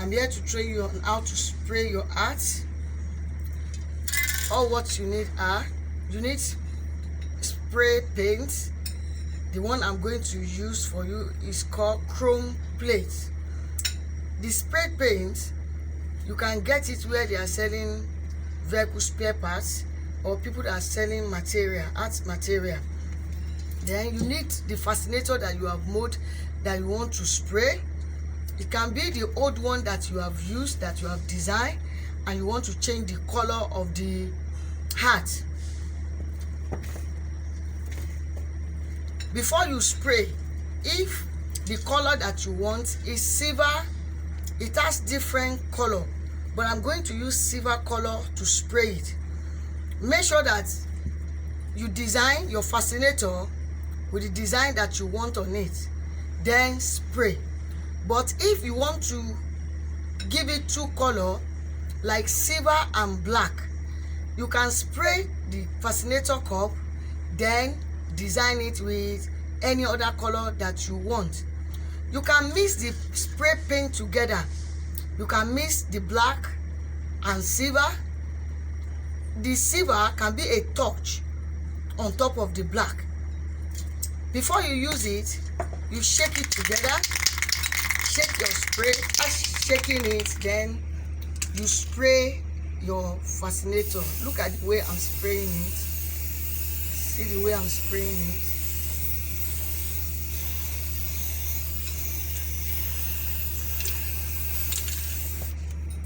I'm here to train you on how to spray your art. All what you need spray paint. The one I'm going to use for you is called chrome plate. The spray paint, you can get it where they are selling vehicle spare parts, or people that are selling material, art material. Then you need the fascinator that you have made that you want to spray. It can be the old one that you have used, that you have designed, and you want to change the color of the heart. Before you spray, if the color that you want is silver, it has different color, but I'm going to use silver color to spray it. Make sure that you design your fascinator with the design that you want on it, then spray. But if you want to give it two color like silver and black, you can spray the fascinator cup, then design it with any other color that you want. You can mix the spray paint together. You can mix the black and silver. The silver can be a touch on top of the black. Before you use it, you shake it together. Shake your spray. As shaking it, then you spray your fascinator. Look at the way I'm spraying it. See the way I'm spraying it.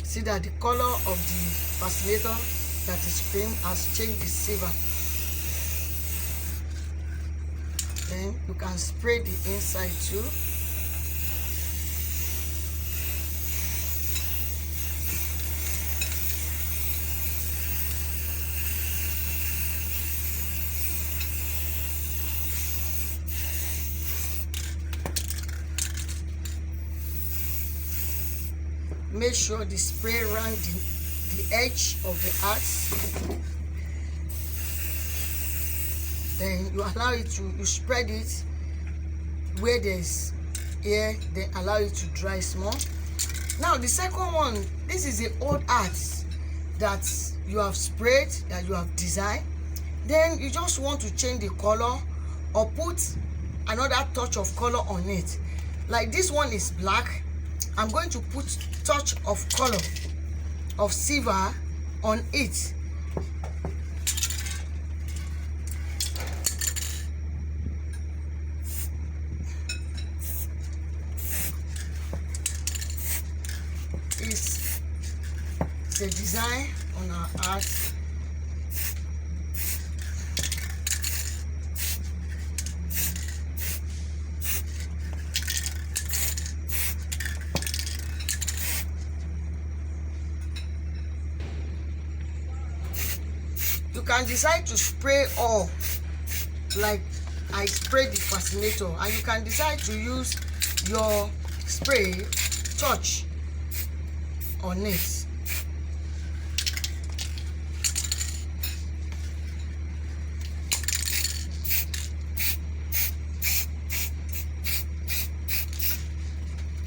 See that the color of the fascinator that is spraying has changed the silver. Then you can spray the inside too. Make sure the spray around the edge of the art. Then you allow it to, you spread it where there's air, then allow it to dry small. Now the second one, this is the old art that you have sprayed, that you have designed. Then you just want to change the color or put another touch of color on it. Like this one is black. I'm going to put touch of color of silver on it. It's the design on our art. You can decide to spray all, like I sprayed the fascinator, and you can decide to use your spray touch on it.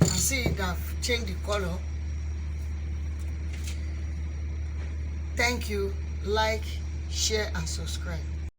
And see that I've changed the color. Thank you. Like, share and subscribe.